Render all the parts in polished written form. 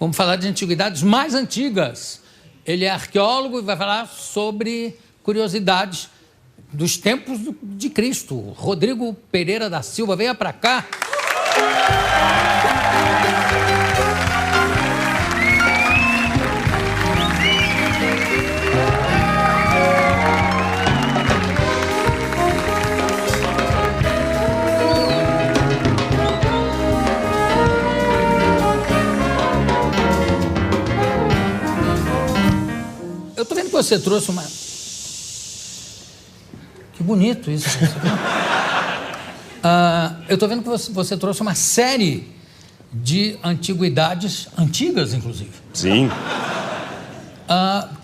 Vamos falar de antiguidades mais antigas. Ele é arqueólogo e vai falar sobre curiosidades dos tempos de Cristo. Rodrigo Pereira da Silva, venha para cá. Eu tô vendo que você trouxe uma... Que bonito isso. Eu tô vendo que você trouxe uma série de antiguidades, antigas, inclusive. Sim.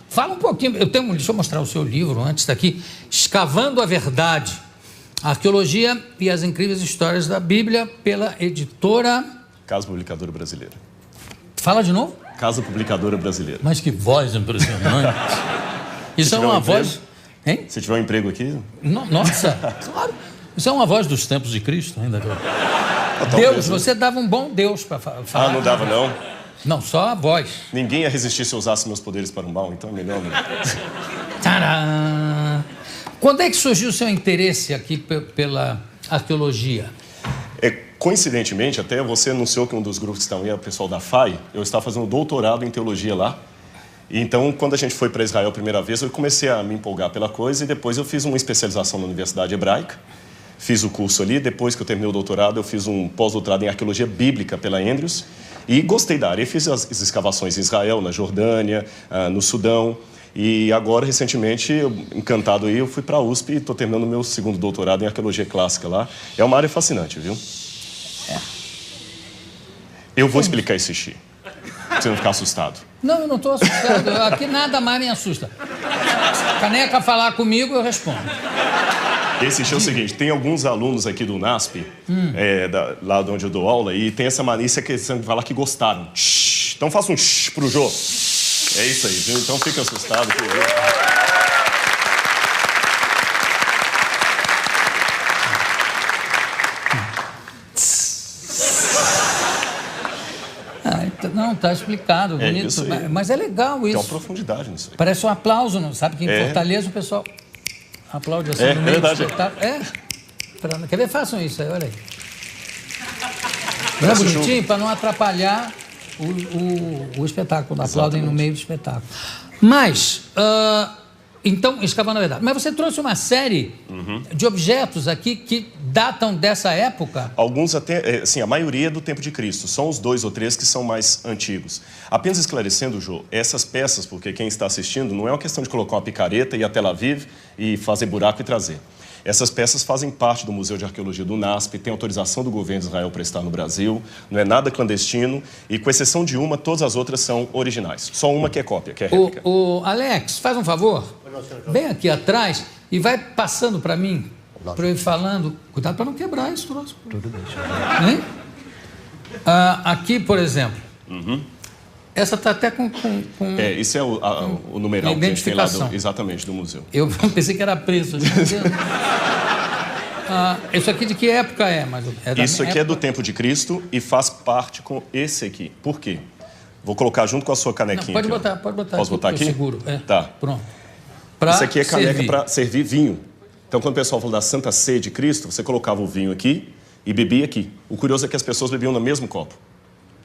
Fala um pouquinho, deixa eu mostrar o seu livro antes daqui, Escavando a Verdade, Arqueologia e as Incríveis Histórias da Bíblia, pela editora... Casa Publicadora Brasileira. Fala de novo? Casa Publicadora Brasileira. Mas que voz impressionante. Isso é uma voz... Hein? Se tiver um emprego aqui... Nossa, claro. Isso é uma voz dos tempos de Cristo ainda. Deus, você dava um bom Deus para falar. Não dava, não? Não, só a voz. Ninguém ia resistir se eu usasse meus poderes para o mal, então é melhor não. Tcharam! Quando é que surgiu o seu interesse aqui pela arqueologia? Coincidentemente, até você anunciou que um dos grupos que estão aí é o pessoal da FAI. Eu estava fazendo doutorado em teologia lá. E então, quando a gente foi para Israel a primeira vez, eu comecei a me empolgar pela coisa e depois eu fiz uma especialização na Universidade Hebraica. Fiz o curso ali. Depois que eu terminei o doutorado, eu fiz um pós-doutorado em arqueologia bíblica pela Andrews. E gostei da área. Eu fiz as escavações em Israel, na Jordânia, no Sudão. E agora, recentemente, encantado aí, eu fui para a USP e estou terminando o meu segundo doutorado em arqueologia clássica lá. É uma área fascinante, viu? Eu vou explicar esse xixi, pra você não ficar assustado. Não, eu não estou assustado. Aqui nada mais me assusta. Caneca falar comigo, eu respondo. Esse xixi é o seguinte, tem alguns alunos aqui do NASP, lá de onde eu dou aula, e tem essa malícia que eles falam que gostaram. Então faça um shh pro Jô. É isso aí, viu? Então fica assustado. Não, tá explicado, bonito. Isso mas é legal isso. Tem uma profundidade nisso aí. Parece um aplauso, não sabe? Que em Fortaleza o pessoal aplaude assim no meio do espetáculo. Quer ver? Façam isso aí, olha aí. Não é bonitinho? Para não atrapalhar o espetáculo. Aplaudem no meio do espetáculo. Mas, então, escavando a verdade. Mas você trouxe uma série de objetos aqui que datam dessa época? Alguns até, sim, a maioria é do tempo de Cristo. São os 2 ou 3 que são mais antigos. Apenas esclarecendo, Jô, essas peças, porque quem está assistindo, não é uma questão de colocar uma picareta, ir a Tel Aviv e fazer buraco e trazer. Essas peças fazem parte do Museu de Arqueologia do NASP, tem autorização do governo de Israel para estar no Brasil, não é nada clandestino, e com exceção de uma, todas as outras são originais. Só uma que é cópia, que é réplica. Alex, faz um favor, vem aqui atrás e vai passando para mim, para eu ir falando. Cuidado para não quebrar esse troço. Tudo bem, hein? Aqui, por exemplo, essa está até com... Isso é o numeral que a gente tem lá, exatamente, do museu. Eu pensei que era preço. Isso aqui de que época é? Isso aqui é do tempo de Cristo e faz parte com esse aqui. Por quê? Vou colocar junto com a sua canequinha. Não, pode botar. Posso botar aqui? Seguro. Tá. Pronto. Isso aqui é caneca para servir vinho. Então, quando o pessoal falou da Santa Ceia de Cristo, você colocava o vinho aqui e bebia aqui. O curioso é que as pessoas bebiam no mesmo copo.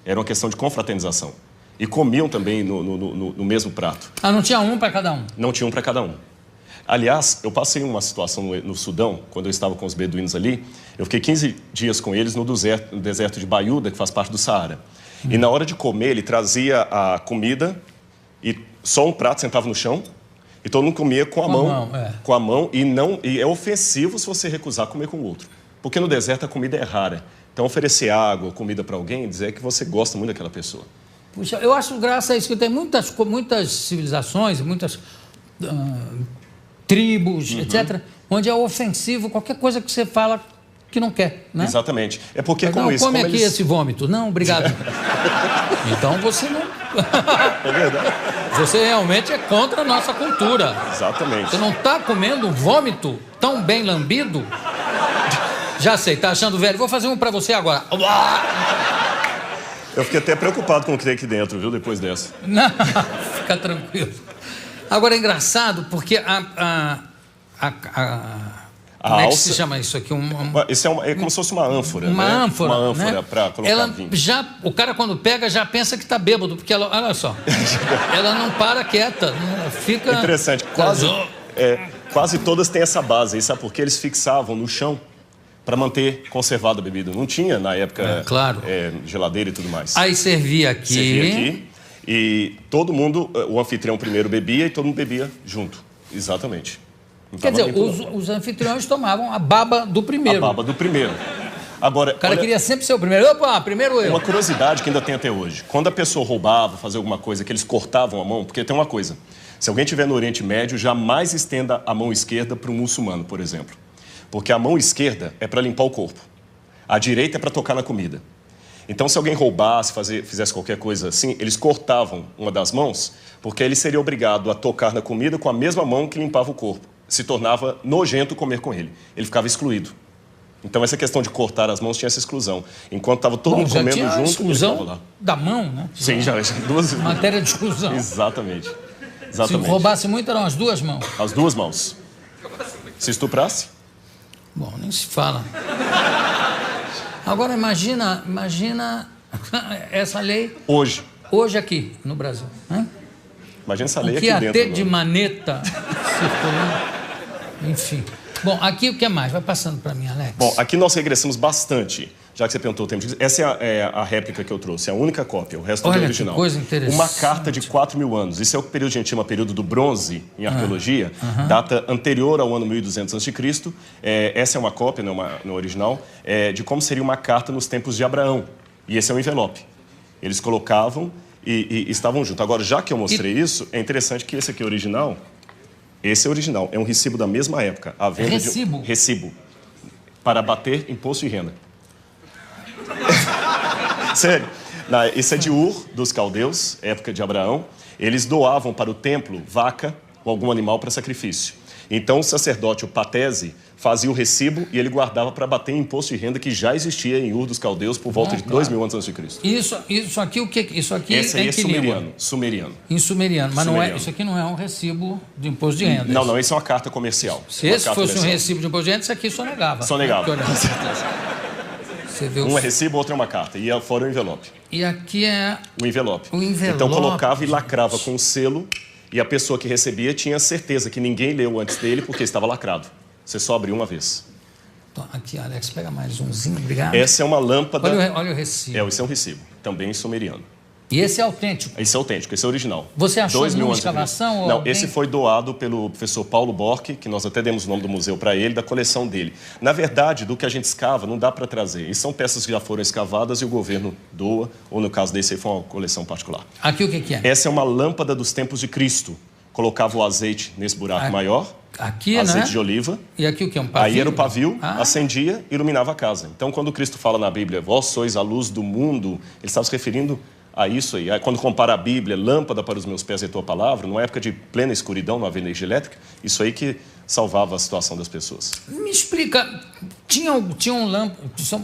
Era uma questão de confraternização. E comiam também no mesmo prato. Não tinha um para cada um? Não tinha um para cada um. Aliás, eu passei uma situação no Sudão, quando eu estava com os beduínos ali. Eu fiquei 15 dias com eles no deserto de Baiuda, que faz parte do Saara. E na hora de comer, ele trazia a comida e só um prato, sentava no chão. E todo mundo comia com a mão. Com a mão. E é ofensivo se você recusar comer com o outro. Porque no deserto a comida é rara. Então, oferecer água ou comida para alguém, dizer que você gosta muito daquela pessoa. Puxa, eu acho graça a isso que tem muitas civilizações, muitas tribos, etc., onde é ofensivo qualquer coisa que você fala que não quer, né? Exatamente. É porque come aqui esse vômito. Não, obrigado. Então você não... É verdade. Você realmente é contra a nossa cultura. Exatamente. Você não está comendo um vômito tão bem lambido? Já sei, tá achando velho. Vou fazer um para você agora. Eu fiquei até preocupado com o que tem aqui dentro, viu, depois dessa. Não, fica tranquilo. Agora é engraçado porque como é que se chama isso aqui? Isso é como se fosse uma ânfora, uma né? ânfora, uma ânfora, né? para colocar ela vinho. O cara, quando pega, já pensa que está bêbado, porque ela, olha só, ela não para quieta, fica... É interessante, quase todas têm essa base, e sabe por quê? Eles fixavam no chão para manter conservada a bebida. Não tinha, na época, claro. Geladeira e tudo mais. Aí servia aqui, e todo mundo, o anfitrião primeiro bebia e todo mundo bebia junto. Exatamente. Quer dizer, os anfitriões tomavam a baba do primeiro. A baba do primeiro. Agora, o cara queria sempre ser o primeiro. Opa, primeiro eu. Uma curiosidade que ainda tem até hoje. Quando a pessoa roubava, fazia alguma coisa, que eles cortavam a mão, porque tem uma coisa. Se alguém estiver no Oriente Médio, jamais estenda a mão esquerda para um muçulmano, por exemplo. Porque a mão esquerda é para limpar o corpo. A direita é para tocar na comida. Então, se alguém roubasse, fizesse qualquer coisa assim, eles cortavam uma das mãos, porque ele seria obrigado a tocar na comida com a mesma mão que limpava o corpo. Se tornava nojento comer com ele. Ele ficava excluído. Então, essa questão de cortar as mãos tinha essa exclusão. Enquanto estava todo mundo comendo junto, ele ficava lá. Da mão, né? Sim, já duas... Matéria de exclusão. Exatamente. Se roubasse muito, eram as duas mãos. As duas mãos. Se estuprasse? Bom, nem se fala. Agora, imagina essa lei... Hoje aqui, no Brasil. Né? Imagina essa lei aqui dentro. O que ia ter agora de maneta... Enfim. Bom, aqui o que mais? Vai passando para mim, Alex. Bom, aqui nós regressamos bastante, já que você perguntou o tempo de... Essa é a réplica que eu trouxe, é a única cópia, o resto é o original. Que coisa interessante. Uma carta de 4.000 anos. Isso é o período que a gente chama período do bronze, em arqueologia, data anterior ao ano 1200 a.C. Essa é uma cópia, no original, de como seria uma carta nos tempos de Abraão. E esse é o envelope. Eles colocavam e estavam juntos. Agora, já que eu mostrei isso, é interessante que esse aqui é original. Esse é original, é um recibo da mesma época. A venda recibo? Recibo. Para bater imposto de renda. Sério. Esse é de Ur, dos caldeus, época de Abraão. Eles doavam para o templo vaca ou algum animal para sacrifício. Então o sacerdote, o patese, fazia o recibo e ele guardava para bater imposto de renda que já existia em Ur dos caldeus por volta de 2.000 anos antes de Cristo. Isso aqui, o que? Isso aqui esse aí é sumeriano. Em sumeriano, mas não é, isso aqui não é um recibo de imposto de renda. Não, isso é uma carta comercial. Se esse fosse um recibo de imposto de renda, isso aqui sonegava. Sonegava, com certeza. Você vê um é recibo, outro é uma carta. E fora o envelope. E aqui é... O envelope. Então colocava e lacrava com um selo e a pessoa que recebia tinha certeza que ninguém leu antes dele porque estava lacrado. Você só abriu uma vez. Então, aqui, Alex, pega mais umzinho, obrigado. Essa é uma lâmpada... Olha o recibo. Esse é um recibo, também em sumeriano. E esse é autêntico? Esse é autêntico, esse é original. Você achou numa escavação? Não, esse foi doado pelo professor Paulo Borck, que nós até demos o nome do museu para ele, da coleção dele. Na verdade, do que a gente escava, não dá para trazer. E são peças que já foram escavadas e o governo doa, ou no caso desse aí foi uma coleção particular. Aqui o que é? Essa é uma lâmpada dos tempos de Cristo. Colocava o azeite nesse buraco maior. Aqui, azeite né? de oliva. E aqui o que? Um pavio? Aí era o pavio, acendia e iluminava a casa. Então, quando Cristo fala na Bíblia, vós sois a luz do mundo, ele estava se referindo a isso aí. Quando compara a Bíblia, lâmpada para os meus pés e a tua palavra, numa época de plena escuridão, não havia energia elétrica, isso aí que salvava a situação das pessoas. Me explica, tinha um lâmpada,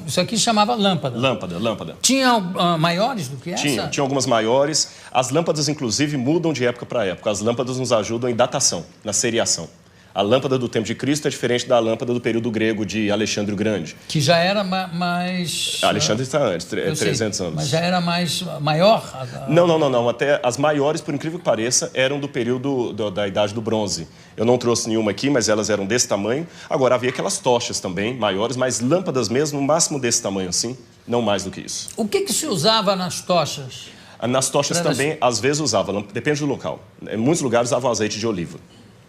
isso aqui chamava lâmpada. Lâmpada. Tinha maiores do que essa? Tinha algumas maiores. As lâmpadas, inclusive, mudam de época para época. As lâmpadas nos ajudam em datação, na seriação. A lâmpada do tempo de Cristo é diferente da lâmpada do período grego de Alexandre o Grande. Que já era mais... Alexandre está antes, 300 anos. Mas já era maior? Não. Até as maiores, por incrível que pareça, eram do período da Idade do Bronze. Eu não trouxe nenhuma aqui, mas elas eram desse tamanho. Agora, havia aquelas tochas também, maiores, mas lâmpadas mesmo, no máximo desse tamanho assim, não mais do que isso. O que se usava nas tochas? Nas tochas também, às vezes, usava, depende do local. Em muitos lugares usavam azeite de oliva.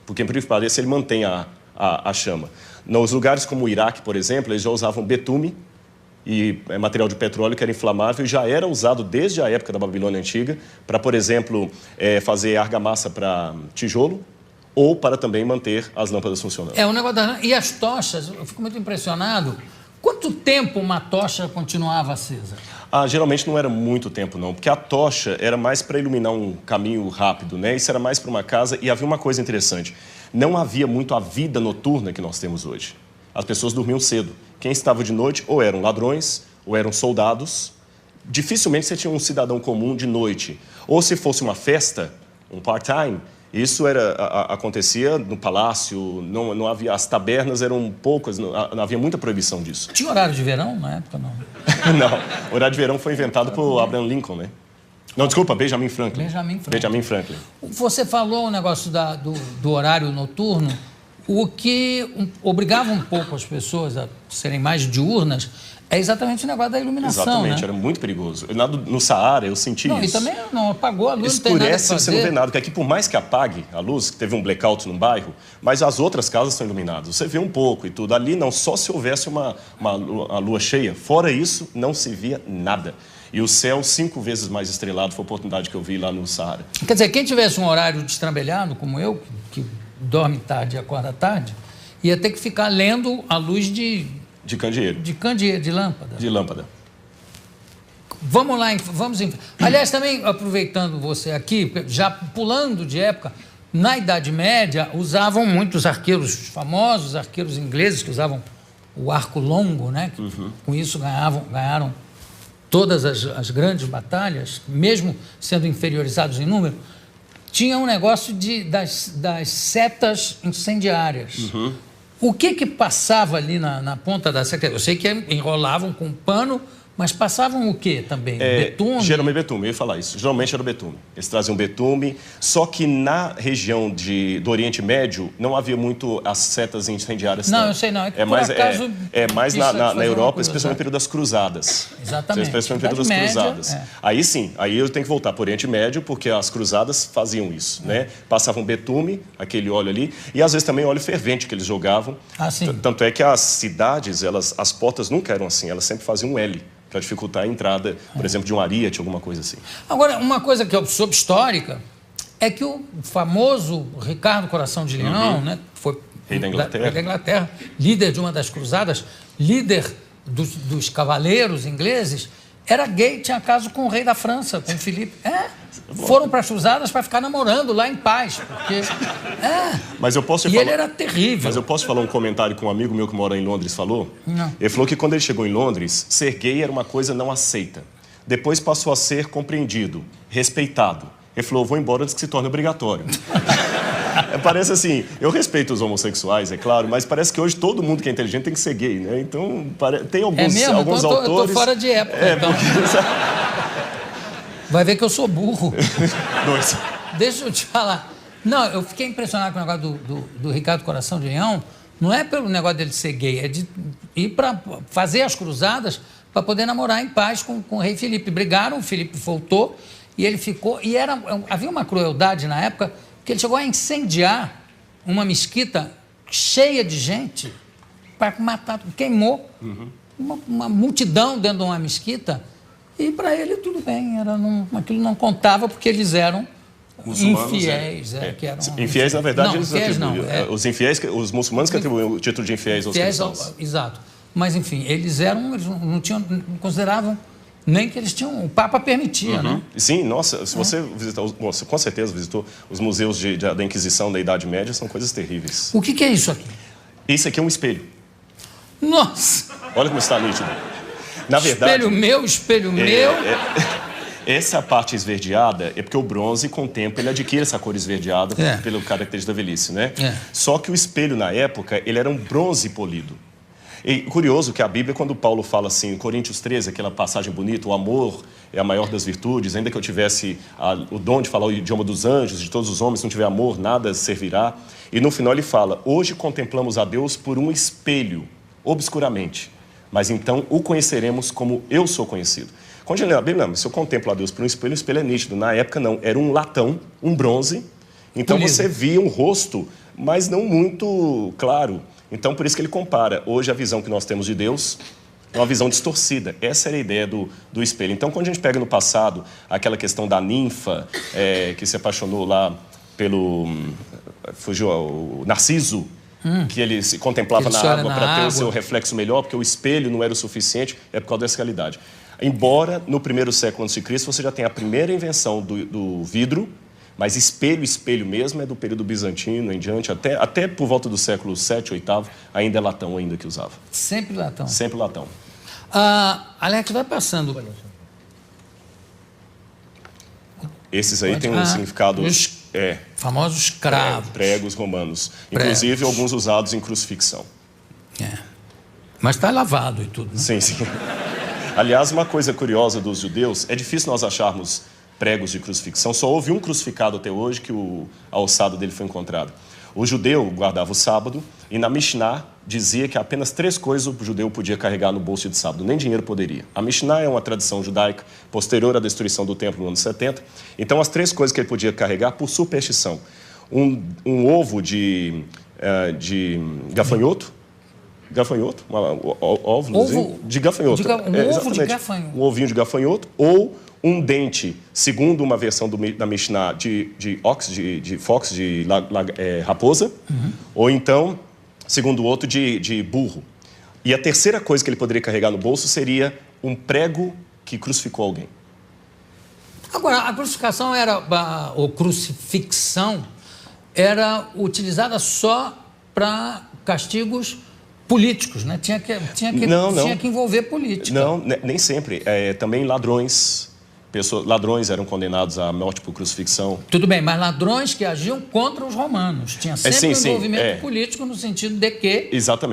Porque, por incrível que pareça, ele mantém a chama. Nos lugares como o Iraque, por exemplo, eles já usavam betume e material de petróleo que era inflamável e já era usado desde a época da Babilônia Antiga para, por exemplo, fazer argamassa para tijolo ou para também manter as lâmpadas funcionando. O negócio e as tochas, eu fico muito impressionado. Quanto tempo uma tocha continuava acesa? Geralmente não era muito tempo, não, porque a tocha era mais para iluminar um caminho rápido, né? Isso era mais para uma casa e havia uma coisa interessante. Não havia muito a vida noturna que nós temos hoje. As pessoas dormiam cedo. Quem estava de noite ou eram ladrões, ou eram soldados dificilmente você tinha um cidadão comum de noite. Ou se fosse uma festa, um part-time, isso acontecia no palácio, não havia, as tabernas eram poucas, não havia muita proibição disso. Tinha horário de verão na época, não? Não, o horário de verão foi inventado por Abraham Lincoln, né? Não, desculpa, Benjamin Franklin. Benjamin Franklin. Você falou o negócio do horário noturno, o que obrigava um pouco as pessoas a serem mais diurnas é exatamente o negócio da iluminação, exatamente, né? era muito perigoso. No Saara, eu senti não, isso. E também não apagou a luz, escurece, não tem nada pra você não vê nada, porque aqui, por mais que apague a luz, teve um blackout num bairro, mas as outras casas estão iluminadas. Você vê um pouco e tudo. Ali não, só se houvesse uma lua cheia. Fora isso, não se via nada. E o céu 5 vezes mais estrelado foi a oportunidade que eu vi lá no Saara. Quer dizer, quem tivesse um horário destrambelhado, como eu, que dorme tarde e acorda tarde, ia ter que ficar lendo a luz de candeeiro. De candeeiro, de lâmpada. De lâmpada. Vamos lá, vamos em... Aliás, também aproveitando você aqui, já pulando de época, na Idade Média usavam muitos arqueiros, famosos arqueiros ingleses que usavam o arco longo, né? Com isso ganharam todas as grandes batalhas, mesmo sendo inferiorizados em número. Tinha um negócio das setas incendiárias. O que passava ali na ponta da seta? Eu sei que enrolavam com pano, mas passavam o que também? Betume? Geralmente betume, eu ia falar isso. Geralmente era o betume. Eles traziam betume, só que na região do Oriente Médio não havia muito as setas incendiárias. Não, eu sei não. É mais na Europa, especialmente no período das cruzadas. Exatamente. Especialmente no período das cruzadas. Aí sim, aí eu tenho que voltar para o Oriente Médio, porque as cruzadas faziam isso, né? Passavam betume, aquele óleo ali, e às vezes também óleo fervente que eles jogavam. Tanto é que as cidades, as portas nunca eram assim, elas sempre faziam um L, para dificultar a entrada, por exemplo, de um ariete, alguma coisa assim. Agora, uma coisa que eu soube histórica é que o famoso Ricardo Coração de Leão, né, foi rei da Inglaterra, líder de uma das cruzadas, líder dos cavaleiros ingleses, era gay, tinha caso com o rei da França, com o Filipe. Foram para as cruzadas para ficar namorando lá em paz, porque... Mas eu posso ele era terrível. Mas eu posso falar um comentário que um amigo meu que mora em Londres falou? Não. Ele falou que quando ele chegou em Londres, ser gay era uma coisa não aceita. Depois passou a ser compreendido, respeitado. Ele falou, vou embora antes que se torne obrigatório. Parece assim, eu respeito os homossexuais, é claro, mas parece que hoje todo mundo que é inteligente tem que ser gay, né? Então, tem alguns autores... Eu tô fora de época, então. Vai ver que eu sou burro. Deixa eu te falar. Não, eu fiquei impressionado com o negócio do Ricardo Coração de Leão. Não é pelo negócio dele ser gay, é de ir para fazer as cruzadas para poder namorar em paz com o rei Filipe. Brigaram, o Filipe voltou e ele ficou... E havia uma crueldade na época que ele chegou a incendiar uma mesquita cheia de gente para matar, queimou uma multidão dentro de uma mesquita e para ele tudo bem, aquilo não contava porque eles eram infiéis. Infiéis, na verdade, não, eles atribuíam. Os infiéis, os muçulmanos que atribuíam o título de infiéis aos cristãos. Exato. Mas, enfim, eles não consideravam nem que eles tinham... O Papa permitia, né? Sim, nossa, se você visitar... Você com certeza visitou os museus da Inquisição da Idade Média, são coisas terríveis. O que é isso aqui? Isso aqui é um espelho. Nossa! Olha como está nítido. Na verdade... Espelho meu... Essa parte esverdeada é porque o bronze, com o tempo, ele adquire essa cor esverdeada pelo característica da velhice, né? Só que o espelho, na época, ele era um bronze polido. E curioso que a Bíblia, quando Paulo fala assim, em Coríntios 13, aquela passagem bonita, o amor é a maior das virtudes, ainda que eu tivesse o dom de falar o idioma dos anjos, de todos os homens, se não tiver amor, nada servirá. E no final ele fala, hoje contemplamos a Deus por um espelho, obscuramente, mas então o conheceremos como eu sou conhecido. Quando ele lê a Bíblia, se eu contemplo a Deus por um espelho, o espelho é nítido. Na época não, era um latão, um bronze, então você via um rosto, mas não muito claro. Então, por isso que ele compara. Hoje, a visão que nós temos de Deus é uma visão distorcida. Essa era a ideia do espelho. Então, quando a gente pega no passado aquela questão da ninfa, que se apaixonou lá pelo... Fugiu o Narciso, que ele se contemplava na água para ter o seu reflexo melhor, porque o espelho não era o suficiente, é por causa dessa realidade. Embora, no primeiro século antes de Cristo, você já tenha a primeira invenção do vidro, mas espelho mesmo é do período bizantino em diante, até por volta do século VII, VIII, ainda é latão ainda que usava. Sempre latão? Sempre latão. Alex, vai passando Esses aí têm um significado... Os famosos cravos. Pregos romanos. Inclusive, alguns usados em crucifixão. Mas está lavado e tudo, né? Sim, sim. Aliás, uma coisa curiosa dos judeus, é difícil nós acharmos pregos de crucifixão. Só houve um crucificado até hoje que a ossada dele foi encontrada. O judeu guardava o sábado e na Mishnah dizia que apenas 3 coisas o judeu podia carregar no bolso de sábado, nem dinheiro poderia. A Mishnah é uma tradição judaica posterior à destruição do templo no ano 70. Então, as 3 coisas que ele podia carregar por superstição. Um ovo de gafanhoto, ovo de gafanhoto. Ovo de gafanhoto. Um ovinho de gafanhoto ou um dente, segundo uma versão da Mishnah, de raposa, ou então, segundo o outro, de burro. E a terceira coisa que ele poderia carregar no bolso seria um prego que crucificou alguém. Agora, a crucificação ou crucifixão era utilizada só para castigos políticos, né? Tinha que envolver política. Não, nem sempre. Também ladrões ladrões eram condenados à morte por crucifixão. Tudo bem, mas ladrões que agiam contra os romanos. Tinha sempre um envolvimento político no sentido de que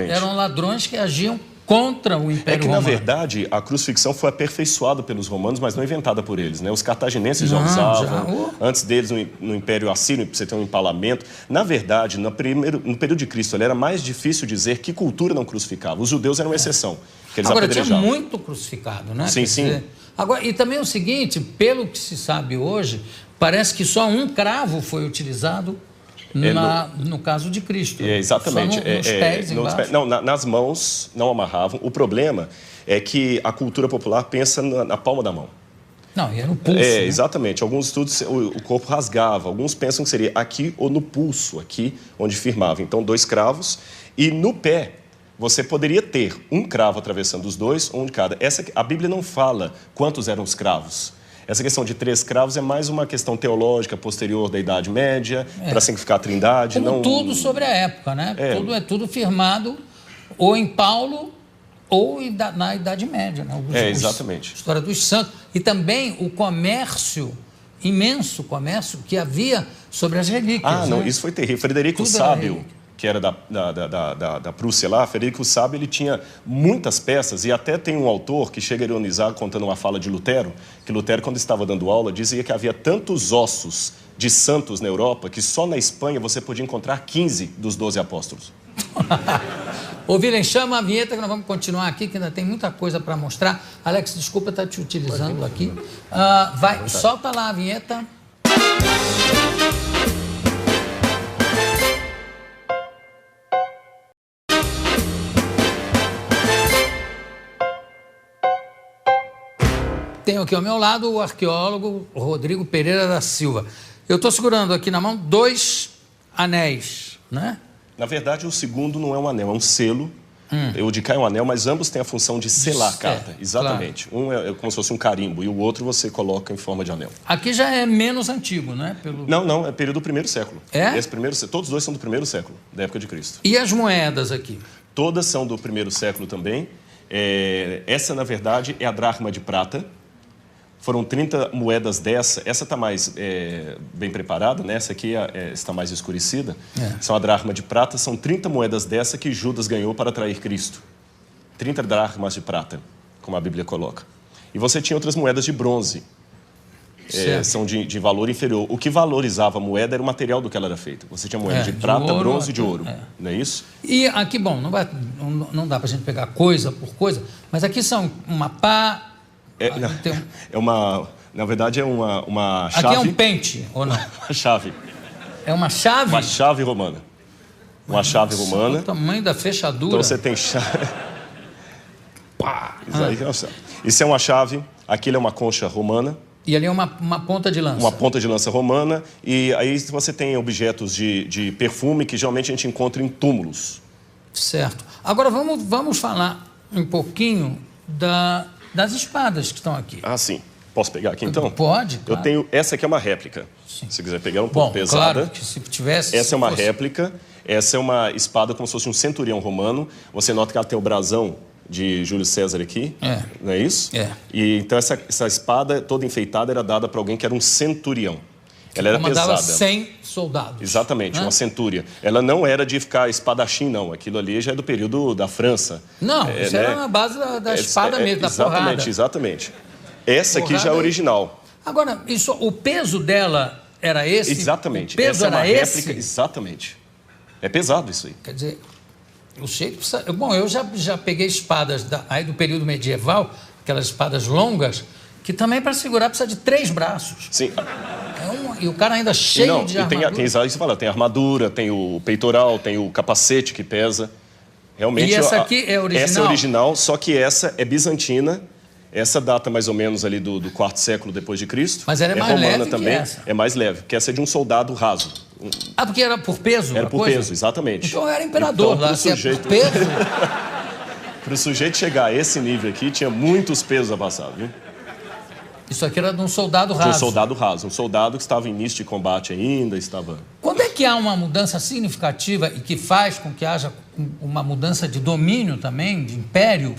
eram ladrões que agiam contra o Império Romano. Na verdade, a crucifixão foi aperfeiçoada pelos romanos, mas não inventada por eles, né? Os cartaginenses já usavam. Antes deles, no Império Assírio, para você ter um empalamento. Na verdade, no período de Cristo, era mais difícil dizer que cultura não crucificava. Os judeus eram uma exceção, que eles apedrejavam. Tinha muito crucificado, né? Sim. Agora, e também o seguinte, pelo que se sabe hoje, parece que só um cravo foi utilizado no caso de Cristo. Exatamente. Só nos pés embaixo. Não, nas mãos não amarravam. O problema é que a cultura popular pensa na palma da mão. Não, e era no pulso. Né? Exatamente. Alguns estudos, o corpo rasgava. Alguns pensam que seria aqui ou no pulso, aqui onde firmava. Então, 2 cravos. E no pé, você poderia ter um cravo atravessando os 2, um de cada. A Bíblia não fala quantos eram os cravos. Essa questão de 3 cravos é mais uma questão teológica posterior da Idade Média, para significar a Trindade. Como tudo sobre a época, né? Tudo firmado ou em Paulo ou na Idade Média. Né? Exatamente. A história dos santos. E também o comércio, imenso comércio, que havia sobre as relíquias. Não, isso foi terrível. Frederico o Sábio, que era da Prússia lá, Frederico o Sábio, ele tinha muitas peças, e até tem um autor que chega a ironizar, contando uma fala de Lutero, que Lutero, quando estava dando aula, dizia que havia tantos ossos de santos na Europa, que só na Espanha você podia encontrar 15 dos 12 apóstolos. Ô, William, chama a vinheta que nós vamos continuar aqui, que ainda tem muita coisa para mostrar. Alex, desculpa estar te utilizando aqui. Solta lá a vinheta. Tenho aqui ao meu lado o arqueólogo Rodrigo Pereira da Silva. Eu estou segurando aqui na mão 2 anéis, né? Na verdade, o segundo não é um anel, é um selo. O de cá é um anel, mas ambos têm a função de selar a carta. Exatamente. Claro. Um é como se fosse um carimbo e o outro você coloca em forma de anel. Aqui já é menos antigo, né? Não, é período do 1º século. Todos 2 são do 1º século, da época de Cristo. E as moedas aqui? Todas são do 1º século também. Essa, na verdade, é a dracma de prata. Foram 30 moedas dessa. Essa está mais bem preparada, né? Essa aqui está mais escurecida. São a dracma de prata. São 30 moedas dessa que Judas ganhou para trair Cristo. 30 dracmas de prata, como a Bíblia coloca. E você tinha outras moedas de bronze. São de valor inferior. O que valorizava a moeda era o material do que ela era feita. Você tinha moeda de prata, ouro, bronze e de ouro. Não é isso? E aqui, bom, não dá para a gente pegar coisa por coisa, mas aqui são uma pá... Na verdade, é uma chave... Aqui é um pente, ou não? Uma chave. É uma chave? Uma chave romana. Uma chave romana. O tamanho da fechadura. Então você tem chave... Isso é uma chave. Aquilo é uma concha romana. E ali é uma ponta de lança. Uma ponta de lança romana. E aí você tem objetos de perfume que geralmente a gente encontra em túmulos. Certo. Agora vamos falar um pouquinho das espadas que estão aqui. Sim. Posso pegar aqui, então? Pode, claro. Eu tenho... Essa aqui é uma réplica. Sim. Se quiser pegar, é um pouco pesada. Claro que se tivesse... Essa é uma réplica. Essa é uma espada como se fosse um centurião romano. Você nota que ela tem o brasão de Júlio César aqui, não é isso? É. E então essa espada toda enfeitada era dada para alguém que era um centurião. Ela era comandava pesada. 100 soldados. Exatamente, uma centúria. Ela não era de ficar espadachim, não. Aquilo ali já é do período da França. Não, isso era na base da espada mesmo, da porrada. Exatamente. Essa aqui já é original. Agora, o peso dela era esse? Exatamente. O peso essa é uma era réplica, esse? Exatamente. É pesado isso aí. Quer dizer, eu sei que precisa... Bom, eu já peguei espadas aí do período medieval, aquelas espadas longas, que também para segurar precisa de 3 braços. Sim. E o cara ainda cheio de armadura. Tem isso que você fala, tem armadura, tem o peitoral, tem o capacete que pesa. Realmente, e essa aqui é original? Essa é original, só que essa é bizantina. Essa data mais ou menos ali do 4º século depois de Cristo. Mas ela é mais romana leve também. que essa. É mais leve, porque essa é de um soldado raso. Ah, porque era por peso? Era por peso, exatamente. Então eu era imperador então, lá, se é por peso... Para o sujeito chegar a esse nível aqui, tinha muitos pesos a passar, viu? Isso aqui era de um soldado raso. De um soldado raso. Um soldado que estava em início de combate ainda, estava... Quando é que há uma mudança significativa e que faz com que haja uma mudança de domínio também, de império,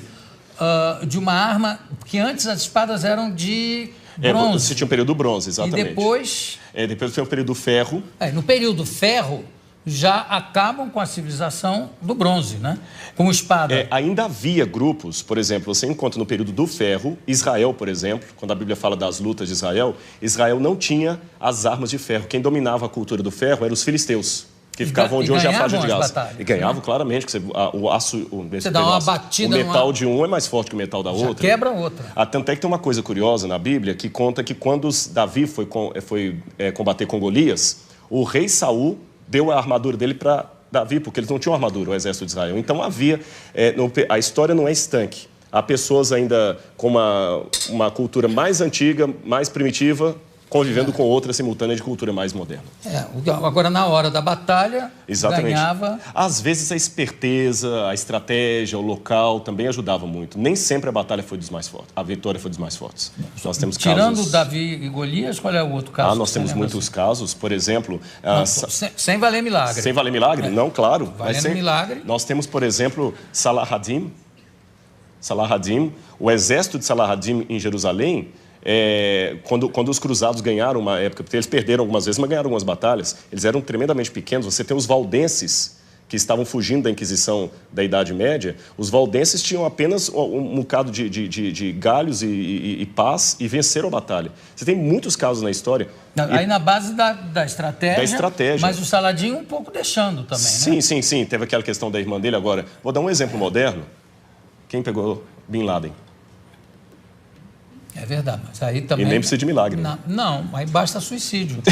de uma arma... Porque antes as espadas eram de bronze. Você tinha um período do bronze, exatamente. E depois... Depois tem o período do ferro. No período do ferro, já acabam com a civilização do bronze, né? Com espada. Ainda havia grupos, por exemplo, você encontra no período do ferro, Israel, por exemplo, quando a Bíblia fala das lutas de Israel, Israel não tinha as armas de ferro. Quem dominava a cultura do ferro eram os filisteus, que ficavam onde hoje é a faixa de Gaza. E ganhavam, claramente, que o aço... Você dá uma batida... O metal de um é mais forte que o metal da outra. Já quebra outra. Tanto é que tem uma coisa curiosa na Bíblia, que conta que quando Davi foi combater com Golias, o rei Saul deu a armadura dele para Davi, porque eles não tinham armadura, o exército de Israel. Então havia... a história não é estanque. Há pessoas ainda com uma cultura mais antiga, mais primitiva, convivendo com outra simultânea de cultura mais moderna. Agora, na hora da batalha, exatamente, ganhava... Às vezes a esperteza, a estratégia, o local também ajudava muito. Nem sempre a batalha foi dos mais fortes, a vitória foi dos mais fortes. Nós temos Tirando casos... Davi e Golias, qual é o outro caso? Nós temos muitos casos, por exemplo... sem valer milagre. Sem valer milagre? Não, claro. Valendo milagre. Nós temos, por exemplo, Salah-ad-Din, o exército de Salah-ad-Din em Jerusalém... quando os cruzados ganharam uma época, porque eles perderam algumas vezes, mas ganharam algumas batalhas, eles eram tremendamente pequenos. Você tem os valdenses, que estavam fugindo da Inquisição da Idade Média. Os valdenses tinham apenas um bocado de galhos e pás e venceram a batalha. Você tem muitos casos na história. Aí na base da estratégia. Da estratégia. Mas o Saladinho um pouco deixando também, sim, né? Sim. Teve aquela questão da irmã dele agora. Vou dar um exemplo moderno. Quem pegou Bin Laden? É verdade, mas aí também... E nem precisa de milagre. Não, aí basta suicídio.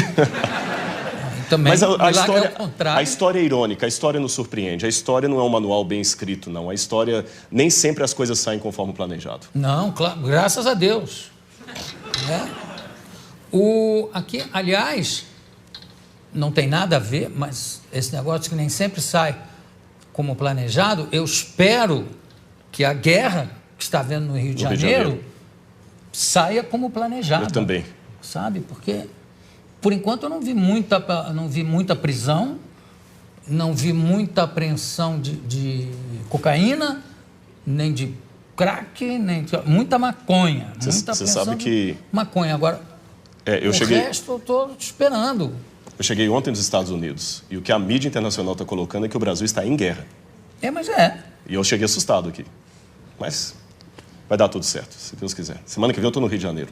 Também, mas a história é irônica, a história nos surpreende. A história não é um manual bem escrito, não. A história, nem sempre as coisas saem conforme planejado. Não, claro, graças a Deus. Aqui, aliás, não tem nada a ver, mas esse negócio que nem sempre sai como planejado, eu espero que a guerra que está havendo no Rio de Janeiro saia como planejado. Eu também. Sabe? Porque, por enquanto, eu não vi muita prisão, não vi muita apreensão de cocaína, nem de crack, nem de... Muita maconha. Você sabe que... maconha. Agora, resto eu estou esperando. Eu cheguei ontem nos Estados Unidos e o que a mídia internacional está colocando é que o Brasil está em guerra. Mas é. E eu cheguei assustado aqui. Mas... vai dar tudo certo, se Deus quiser. Semana que vem eu estou no Rio de Janeiro.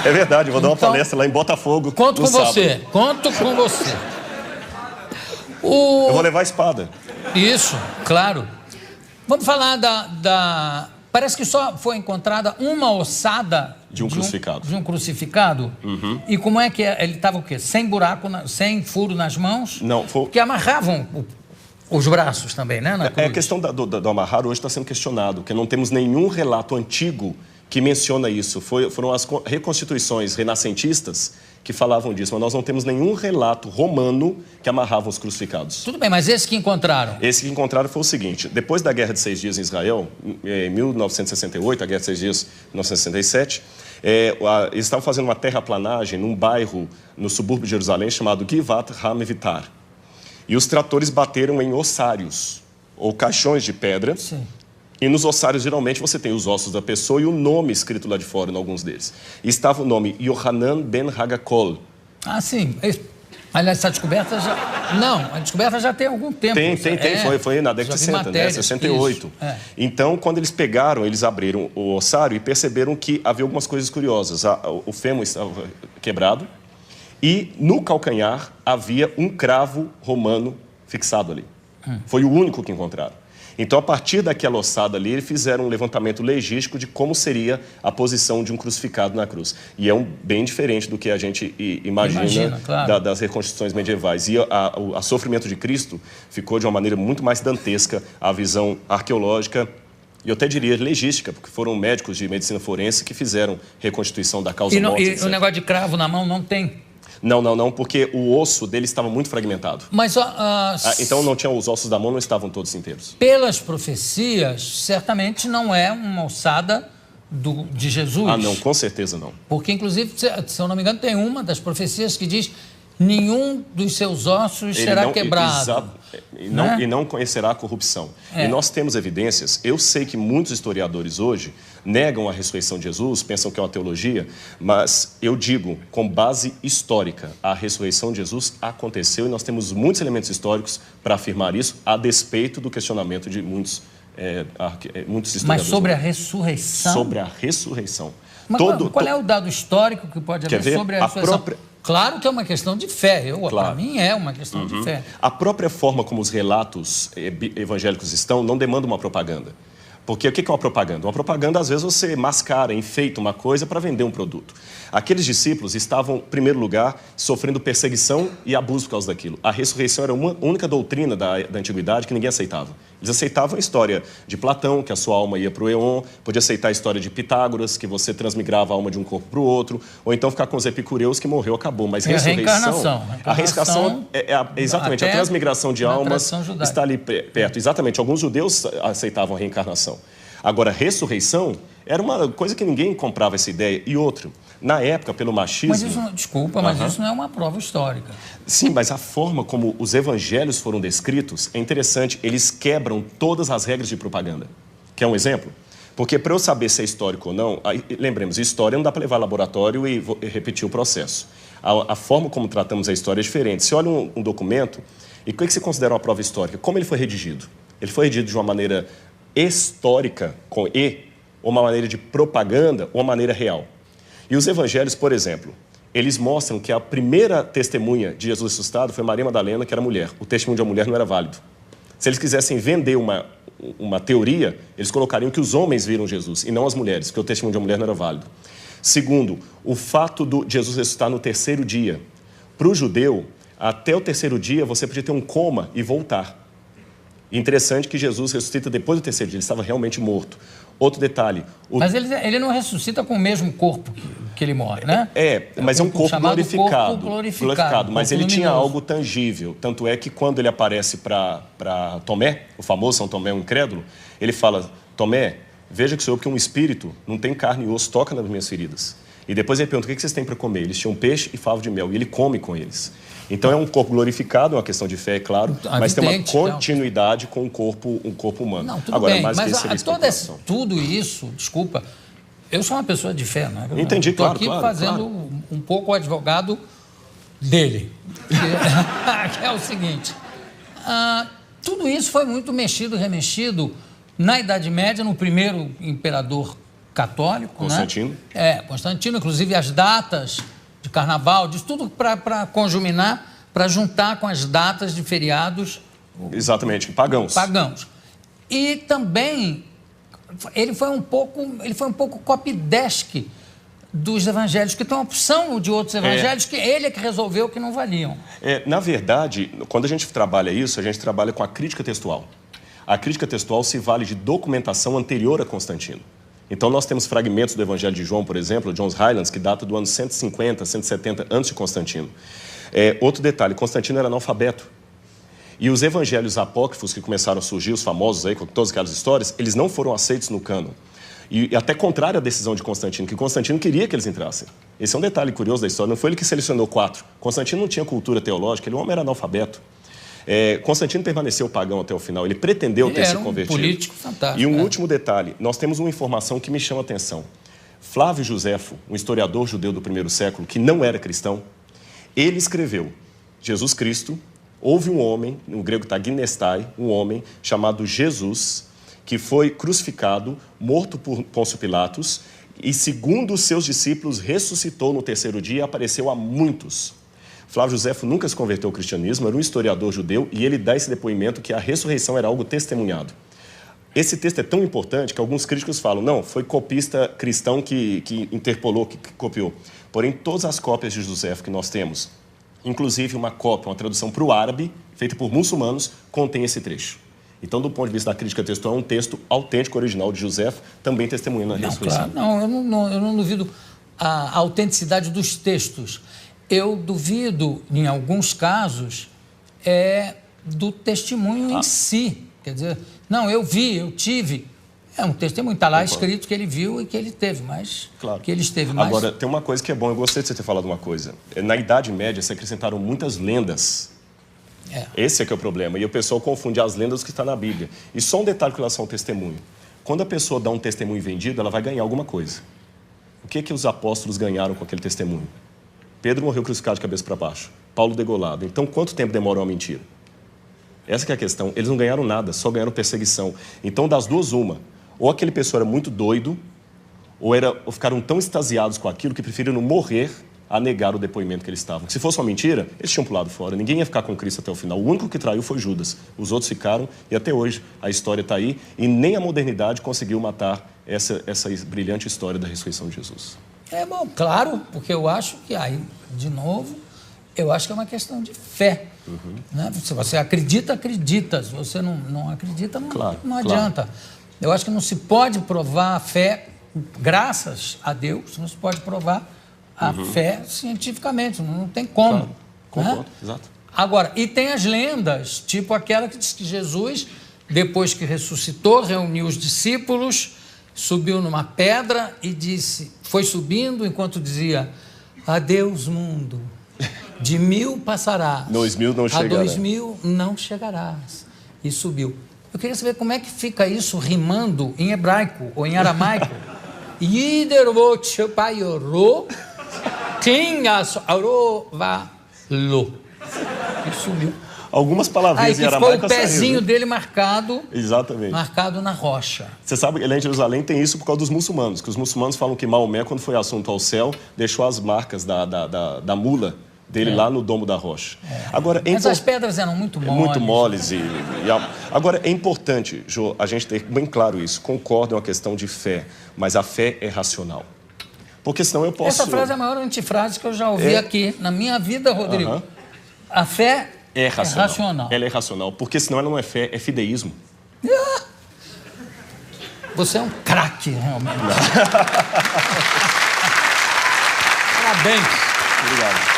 É verdade, eu vou dar uma palestra lá em Botafogo. Conto com você. Eu vou levar a espada. Isso, claro. Vamos falar Parece que só foi encontrada uma ossada... de um crucificado. De um crucificado? Uhum. E como é que ele estava o quê? Sem buraco, sem furo nas mãos? Não, foi... Porque amarravam... os braços também, né? A questão do amarrar hoje está sendo questionado, porque não temos nenhum relato antigo que menciona isso. Foram as reconstituições renascentistas que falavam disso, mas nós não temos nenhum relato romano que amarrava os crucificados. Tudo bem, mas esse que encontraram? Esse que encontraram foi o seguinte: depois da Guerra de 6 Dias em Israel, em 1968, a Guerra de 6 Dias, em 1967, eles estavam fazendo uma terraplanagem num bairro no subúrbio de Jerusalém chamado Givat HaMevitar. E os tratores bateram em ossários. ou caixões de pedra. Sim. E nos ossários, geralmente, você tem os ossos da pessoa e o nome escrito lá de fora em alguns deles. E estava o nome Yohanan ben Hagakol. Ah, sim. Aliás, essa descoberta já... Não, a descoberta já tem algum tempo. Tem. Foi na década de 60, né? 68. Então, quando eles pegaram, eles abriram o ossário e perceberam que havia algumas coisas curiosas. O fêmur estava quebrado e no calcanhar havia um cravo romano fixado ali. Foi o único que encontraram. Então, a partir daquela ossada ali, eles fizeram um levantamento legístico de como seria a posição de um crucificado na cruz. E é bem diferente do que a gente imagina claro. Das reconstruções medievais. E o sofrimento de Cristo ficou de uma maneira muito mais dantesca, a visão arqueológica e eu até diria legística, porque foram médicos de medicina forense que fizeram reconstituição da causa morte. E o negócio de cravo na mão não tem? Não, porque o osso dele estava muito fragmentado. Mas, então não tinha, os ossos da mão não estavam todos inteiros. Pelas profecias, certamente não é uma ossada de Jesus. Ah, não, com certeza não. Porque, inclusive, se eu não me engano, tem uma das profecias que diz: nenhum dos seus ossos será quebrado. E não conhecerá a corrupção. E nós temos evidências. Eu sei que muitos historiadores hoje negam a ressurreição de Jesus, pensam que é uma teologia, mas eu digo, com base histórica, a ressurreição de Jesus aconteceu e nós temos muitos elementos históricos para afirmar isso, a despeito do questionamento de muitos historiadores. Mas sobre a ressurreição? Sobre a ressurreição. Mas qual é o dado histórico que pode haver sobre a ressurreição? Claro que é uma questão de fé. Para mim é uma questão de fé. A própria forma como os relatos evangélicos estão não demanda uma propaganda. Porque o que é uma propaganda? Uma propaganda, às vezes, você mascara, enfeita uma coisa para vender um produto. Aqueles discípulos estavam, em primeiro lugar, sofrendo perseguição e abuso por causa daquilo. A ressurreição era uma única doutrina da antiguidade que ninguém aceitava. Eles aceitavam a história de Platão, que a sua alma ia para o Éon, podia aceitar a história de Pitágoras, que você transmigrava a alma de um corpo para o outro, ou então ficar com os epicureus, que morreu, acabou. Mas ressurreição... A reencarnação exatamente, a transmigração de almas está ali perto. Exatamente, alguns judeus aceitavam a reencarnação. Agora, a ressurreição era uma coisa que ninguém comprava essa ideia. E outra, na época, pelo machismo... Mas isso, desculpa, mas isso não é uma prova histórica. Sim, mas a forma como os evangelhos foram descritos é interessante. Eles quebram todas as regras de propaganda. Quer um exemplo? Porque para eu saber se é histórico ou não, lembremos, história não dá para levar ao laboratório e repetir o processo. A forma como tratamos a história é diferente. Você olha um documento, e o que você considera uma prova histórica? Como ele foi redigido? Ele foi redigido de uma maneira histórica, com E, ou uma maneira de propaganda, ou uma maneira real. E os evangelhos, por exemplo, eles mostram que a primeira testemunha de Jesus ressuscitado foi Maria Madalena, que era mulher. O testemunho de uma mulher não era válido. Se eles quisessem vender uma teoria, eles colocariam que os homens viram Jesus, e não as mulheres, porque o testemunho de uma mulher não era válido. Segundo, o fato de Jesus ressuscitar no terceiro dia. Para o judeu, até o terceiro dia, você podia ter um coma e voltar. Interessante que Jesus ressuscita depois do terceiro dia, ele estava realmente morto. Outro detalhe... Mas ele não ressuscita com o mesmo corpo que ele morre, né? Mas é um corpo glorificado. Glorificado, mas ele tinha algo tangível. Tanto é que quando ele aparece para Tomé, o famoso São Tomé, o incrédulo, ele fala: Tomé, veja que sou eu, que um espírito não tem carne e osso, toca nas minhas feridas. E depois ele pergunta: o que vocês têm para comer? Eles tinham peixe e favo de mel, e ele come com eles. Então é um corpo glorificado, é uma questão de fé, é claro, mas tem uma continuidade com um corpo humano. Não, tudo bem, mas tudo isso, desculpa, eu sou uma pessoa de fé, né? Entendi, claro, estou aqui fazendo um pouco o advogado dele, que é o seguinte, tudo isso foi muito mexido, remexido na Idade Média, no primeiro imperador católico, Constantino. né? Constantino, inclusive as datas de carnaval, disso tudo para conjuminar, para juntar com as datas de feriados. Exatamente, pagãos. E também ele foi um pouco copydesk dos evangelhos, que tem uma opção de outros evangelhos que ele é que resolveu que não valiam. Na verdade, quando a gente trabalha isso, a gente trabalha com a crítica textual. A crítica textual se vale de documentação anterior a Constantino. Então, nós temos fragmentos do Evangelho de João, por exemplo, John's Highlands, que data do ano 150, 170 antes de Constantino. Outro detalhe, Constantino era analfabeto. E os evangelhos apócrifos que começaram a surgir, os famosos aí, com todas aquelas histórias, eles não foram aceitos no cânon. E até contrário à decisão de Constantino, que Constantino queria que eles entrassem. Esse é um detalhe curioso da história, não foi ele que selecionou 4. Constantino não tinha cultura teológica, ele, o homem era analfabeto. Constantino permaneceu pagão até o final, ele pretendeu ter se convertido. Ele era um político fantástico. E um último detalhe, nós temos uma informação que me chama a atenção. Flávio Josefo, um historiador judeu do primeiro século, que não era cristão, ele escreveu, Jesus Cristo, houve um homem, no grego está ginestai, um homem chamado Jesus, que foi crucificado, morto por Pôncio Pilatos, e segundo os seus discípulos, ressuscitou no 3º dia e apareceu a muitos. Flávio Josefo nunca se converteu ao cristianismo, era um historiador judeu, e ele dá esse depoimento que a ressurreição era algo testemunhado. Esse texto é tão importante que alguns críticos falam, não, foi copista cristão que interpolou, que copiou. Porém, todas as cópias de Josefo que nós temos, inclusive uma cópia, uma tradução para o árabe, feita por muçulmanos, contém esse trecho. Então, do ponto de vista da crítica textual, é um texto autêntico, original de Josefo, também testemunhando a ressurreição. Claro, eu não duvido a autenticidade dos textos. Eu duvido, em alguns casos, do testemunho em si. Quer dizer, não, eu vi, eu tive. É um testemunho, está lá escrito que ele viu e que ele teve, mas claro. Que ele esteve mais... Agora, tem uma coisa que é bom, eu gostei de você ter falado uma coisa. Na Idade Média, se acrescentaram muitas lendas. Esse é que é o problema. E o pessoal confunde as lendas com o que está na Bíblia. E só um detalhe com relação ao testemunho. Quando a pessoa dá um testemunho vendido, ela vai ganhar alguma coisa. O que os apóstolos ganharam com aquele testemunho? Pedro morreu crucificado de cabeça para baixo. Paulo degolado. Então, quanto tempo demorou a mentira? Essa que é a questão. Eles não ganharam nada, só ganharam perseguição. Então, das duas, uma. Ou aquele pessoa era muito doido, ou ficaram tão extasiados com aquilo que preferiram morrer a negar o depoimento que eles estavam. Se fosse uma mentira, eles tinham pulado fora. Ninguém ia ficar com Cristo até o final. O único que traiu foi Judas. Os outros ficaram, e até hoje a história está aí, e nem a modernidade conseguiu matar essa brilhante história da ressurreição de Jesus. Bom, claro, porque eu acho que aí, de novo, eu acho que é uma questão de fé. Né? Se você acredita, acredita. Se você não acredita, não adianta. Eu acho que não se pode provar a fé, graças a Deus, não se pode provar a fé cientificamente, não tem como. Claro. Concordo, exato. Agora, e tem as lendas, tipo aquela que diz que Jesus, depois que ressuscitou, reuniu os discípulos, subiu numa pedra e disse, foi subindo enquanto dizia, adeus mundo, de 1000 passarás, 2000 não chegará. A 2000 não chegarás. E subiu. Eu queria saber como é que fica isso rimando em hebraico ou em aramaico. E sumiu. Algumas palavrinhas em aramaico ficou o pezinho dele marcado. Exatamente. Marcado na rocha. Você sabe que lá em Jerusalém tem isso por causa dos muçulmanos, que os muçulmanos falam que Maomé, quando foi assunto ao céu, deixou as marcas da mula dele lá no domo da rocha. Agora, mas as pedras eram muito moles. Muito moles. Agora, é importante, Jô, a gente ter bem claro isso. Concordo, é uma questão de fé, mas a fé é racional. Porque senão eu posso... Essa frase é a maior antifrase que eu já ouvi aqui na minha vida, Rodrigo. A fé é racional. Ela é racional, porque senão ela não é fé, é fideísmo. Você é um craque, realmente. Parabéns. Obrigado.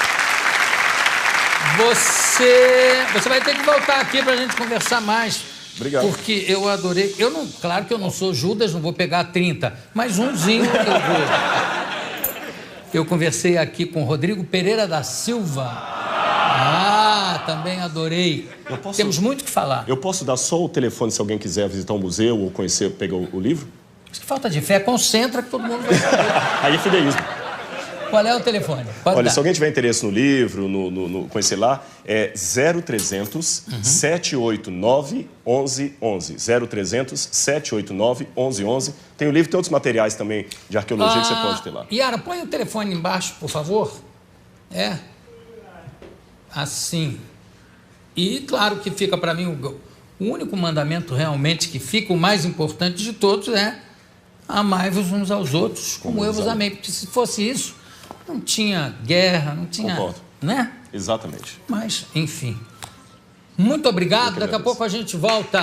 Você vai ter que voltar aqui para a gente conversar mais. Obrigado. Porque eu adorei. Claro que eu não sou Judas, não vou pegar 30, mas umzinho eu vou. Eu conversei aqui com Rodrigo Pereira da Silva. Também adorei. Temos muito o que falar. Eu posso dar só o telefone se alguém quiser visitar um museu ou conhecer, pegar o livro? Acho que falta de fé. Concentra que todo mundo vai saber. Aí é fideísmo. Qual é o telefone? Olha, se alguém tiver interesse no livro, conhecer lá, é 0300 789 1111. 0300 789 1111. Tem o livro, tem outros materiais também de arqueologia que você pode ter lá. Yara, põe o telefone embaixo, por favor. Assim. E claro que fica para mim o único mandamento realmente que fica, o mais importante de todos é amai-vos uns aos outros como eu vos amei. Porque se fosse isso, não tinha guerra, não tinha... Concordo. Né? Exatamente. Mas, enfim. Muito obrigado. Daqui a pouco a gente volta.